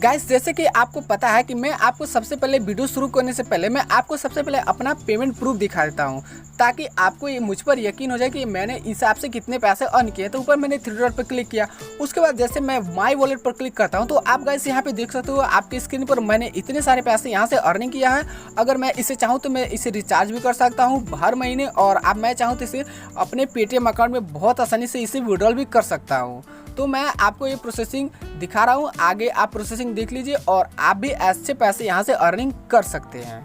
Guys जैसे कि आपको पता है कि मैं आपको सबसे पहले वीडियो शुरू करने से पहले मैं आपको सबसे पहले अपना पेमेंट प्रूफ दिखा देता हूं, ताकि आपको ये मुझ पर यकीन हो जाए कि मैंने इस ऐप से कितने पैसे अर्न किए। तो ऊपर मैंने 3 डॉट पर क्लिक किया, उसके बाद जैसे मैं माई वॉलेट पर क्लिक करता हूं तो आप गाइस यहाँ पे देख सकते हो आपकी स्क्रीन पर मैंने इतने सारे पैसे यहाँ से अर्निंग किया है। अगर मैं इसे चाहूँ तो मैं इसे रिचार्ज भी कर सकता हूँ हर महीने, और अब मैं चाहूँ तो इसे अपने पेटीएम अकाउंट में बहुत आसानी से इसे विड्रॉल भी कर सकता हूँ। तो मैं आपको ये प्रोसेसिंग दिखा रहा हूँ, आगे आप प्रोसेसिंग देख लीजिए और आप भी ऐसे पैसे यहाँ से अर्निंग कर सकते हैं।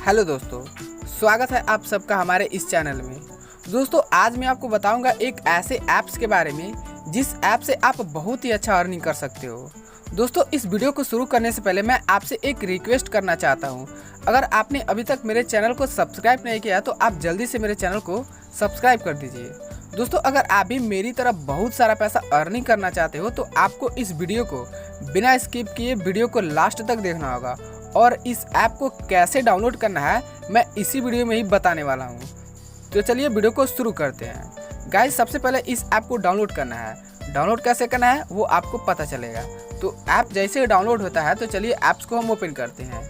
हेलो दोस्तों, स्वागत है आप सबका हमारे इस चैनल में। दोस्तों आज मैं आपको बताऊंगा एक ऐसे ऐप्स के बारे में जिस ऐप से आप बहुत ही अच्छा अर्निंग कर सकते हो। दोस्तों इस वीडियो को शुरू करने से पहले मैं आपसे एक रिक्वेस्ट करना चाहता हूं। अगर आपने अभी तक मेरे चैनल को सब्सक्राइब नहीं किया तो आप जल्दी से मेरे चैनल को सब्सक्राइब कर दीजिए। दोस्तों अगर आप भी मेरी तरह बहुत सारा पैसा अर्निंग करना चाहते हो तो आपको इस वीडियो को बिना स्किप किए वीडियो को लास्ट तक देखना होगा, और इस ऐप को कैसे डाउनलोड करना है मैं इसी वीडियो में ही बताने वाला हूँ। तो चलिए वीडियो को शुरू करते हैं। गाइस सबसे पहले इस ऐप को डाउनलोड करना है। डाउनलोड कैसे करना है वो आपको पता चलेगा। तो ऐप जैसे डाउनलोड होता है तो चलिए ऐप्स को हम ओपन करते हैं।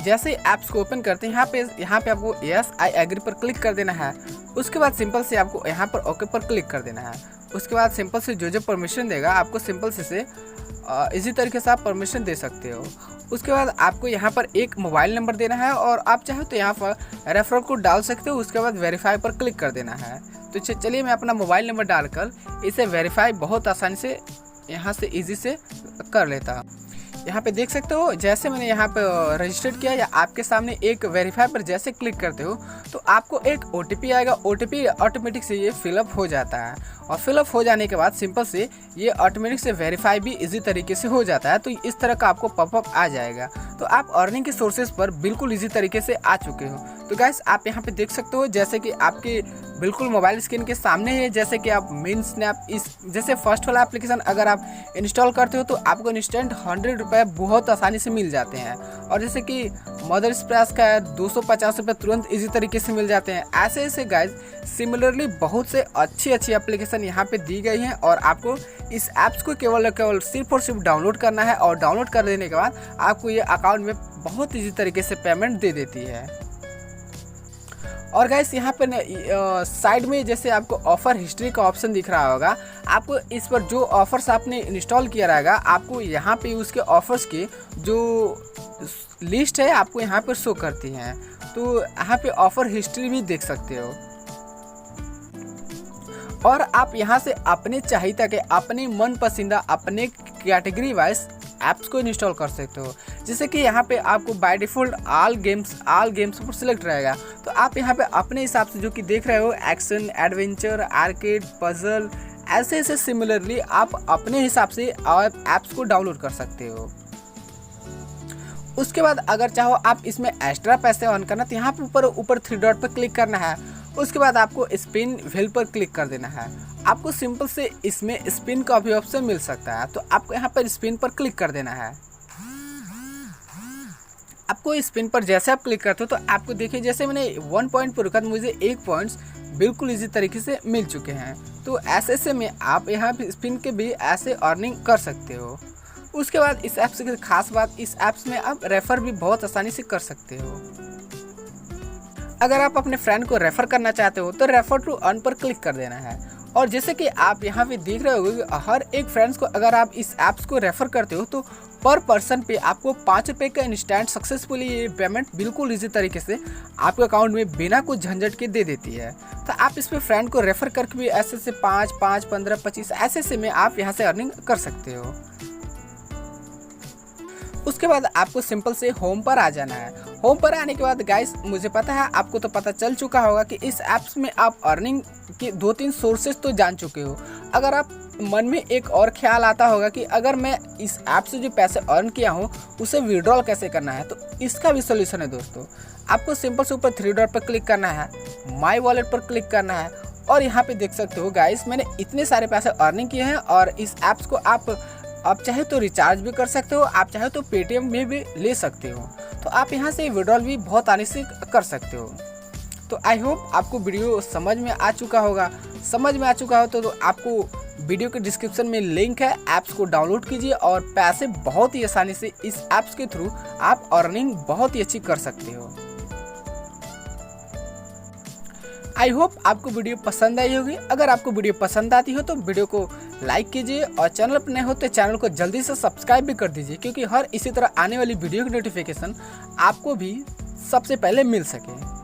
जैसे ऐप्स को ओपन करते हैं यहाँ पे आपको यस आई एग्री पर क्लिक कर देना है। उसके बाद सिंपल से आपको यहाँ पर ओके पर क्लिक कर देना है। उसके बाद सिंपल से जो परमिशन देगा आपको सिंपल से इसी तरीके से आप परमिशन दे सकते हो। उसके बाद आपको यहाँ पर एक मोबाइल नंबर देना है और आप चाहो तो यहाँ पर रेफरल कोड डाल सकते हो। उसके बाद वेरीफाई पर क्लिक कर देना है। तो चलिए मैं अपना मोबाइल नंबर डालकर इसे वेरीफाई बहुत आसानी से यहाँ से इजी से कर लेता हूँ। यहाँ पे देख सकते हो जैसे मैंने यहाँ पे रजिस्टर्ड किया या आपके सामने एक वेरीफाई पर जैसे क्लिक करते हो तो आपको एक OTP आएगा। OTP ऑटोमेटिक से ये फिलअप हो जाता है, और फिलअप हो जाने के बाद सिंपल से ये ऑटोमेटिक से वेरीफाई भी इजी तरीके से हो जाता है। तो इस तरह का आपको पॉपअप आ जाएगा। तो आप अर्निंग के सोर्सेज पर बिल्कुल इजी तरीके से आ चुके हो। तो गाइस आप यहाँ पे देख सकते हो जैसे कि आपके बिल्कुल मोबाइल स्क्रीन के सामने है, जैसे कि आप मेन स्नैप इस जैसे फर्स्ट वाला एप्लीकेशन अगर आप इंस्टॉल करते हो तो आपको इंस्टेंट 100 रुपये बहुत आसानी से मिल जाते हैं। और जैसे कि मदर एक्सप्रेस का 250 रुपये तुरंत इजी तरीके से मिल जाते हैं। ऐसे ऐसे गाइस सिमिलरली बहुत से अच्छी एप्लीकेशन यहाँ पे दी गई हैं, और आपको इस ऐप्स को केवल सिर्फ और सिर्फ डाउनलोड करना है, और डाउनलोड कर देने के बाद आपको ये अकाउंट में बहुत इजी तरीके से पेमेंट दे देती है। और गाइस यहाँ पे साइड में जैसे आपको ऑफ़र हिस्ट्री का ऑप्शन दिख रहा होगा, आपको इस पर जो ऑफ़र्स आपने इंस्टॉल किया रहेगा आपको यहाँ पे उसके ऑफ़र्स की जो लिस्ट है आपको यहाँ पर शो करती हैं। तो यहाँ पे ऑफ़र हिस्ट्री भी देख सकते हो, और आप यहाँ से अपने चाहिए के अपने मन पसंदीदा अपने कैटेगरी वाइज ऐप्स को इंस्टॉल कर सकते हो। जैसे कि यहाँ पे आपको बाय डिफ़ॉल्ट ऑल गेम्स पर सिलेक्ट रहेगा। तो आप यहाँ पे अपने हिसाब से जो कि देख रहे हो एक्शन, एडवेंचर, आर्केड, पजल, ऐसे ऐसे सिमिलरली आप अपने हिसाब से ऐप्स को डाउनलोड कर सकते हो। उसके बाद अगर चाहो आप इसमें एक्स्ट्रा पैसे अर्न करना तो यहाँ पे ऊपर 3 डॉट पर क्लिक करना है। उसके बाद आपको स्पिन व्हील पर क्लिक कर देना है। आपको सिंपल से इसमें स्पिन का भी ऑप्शन मिल सकता है, तो आपको यहाँ पर स्पिन पर क्लिक कर देना है। आपको स्पिन पर जैसे आप क्लिक करते हो तो आपको देखिए जैसे मैंने 1 पॉइंट पर रुका तो मुझे 1 पॉइंट्स बिल्कुल इजी तरीके से मिल चुके हैं। तो ऐसे में आप यहाँ पे स्पिन के भी ऐसे अर्निंग कर सकते हो। उसके बाद इस ऐप से खास बात, इस ऐप्स में आप रेफ़र भी बहुत आसानी से कर सकते हो। अगर आप अपने फ्रेंड को रेफ़र करना चाहते हो तो रेफ़र टू अर्न पर क्लिक कर देना है। और जैसे कि आप यहाँ पे देख रहे होगे हर एक फ्रेंड्स को अगर आप इस ऐप्स को रेफ़र करते हो तो पर पर्सन पे आपको 5 रुपये का इंस्टेंट सक्सेसफुली ये पेमेंट बिल्कुल इजी तरीके से आपके अकाउंट में बिना कुछ झंझट के दे देती है। तो आप इस पे फ्रेंड को रेफ़र करके भी ऐसे से 5, 15, 25 ऐसे में आप यहाँ से अर्निंग कर सकते हो। उसके बाद आपको सिंपल से होम पर आ जाना है। होम पर आने के बाद गाइस मुझे पता है आपको तो पता चल चुका होगा कि इस ऐप्स में आप अर्निंग के 2-3 सोर्सेज तो जान चुके हो। अगर आप मन में एक और ख्याल आता होगा कि अगर मैं इस ऐप से जो पैसे अर्न किया हूँ उसे विड्रॉल कैसे करना है, तो इसका भी सोल्यूशन है दोस्तों। आपको सिंपल से ऊपर 3 डॉट पर क्लिक करना है, माई वॉलेट पर क्लिक करना है, और यहाँ पे देख सकते हो गाइस मैंने इतने सारे पैसे अर्निंग किए हैं। और इस ऐप्स को आप चाहे तो रिचार्ज भी कर सकते हो, आप चाहे तो पेटीएम में भी ले सकते हो। तो आप यहाँ से विड्रॉल भी बहुत आसानी से कर सकते हो। तो आई होप आपको वीडियो समझ में आ चुका होगा। समझ में आ चुका हो तो आपको वीडियो के डिस्क्रिप्शन में लिंक है, ऐप्स को डाउनलोड कीजिए और पैसे बहुत ही आसानी से इस ऐप्स के थ्रू आप अर्निंग बहुत ही अच्छी कर सकते हो। आई होप आपको वीडियो पसंद आई होगी। अगर आपको वीडियो पसंद आती हो तो वीडियो को लाइक कीजिए और चैनल पर नए हो तो चैनल को जल्दी से सब्सक्राइब भी कर दीजिए, क्योंकि हर इसी तरह आने वाली वीडियो की नोटिफिकेशन आपको भी सबसे पहले मिल सके।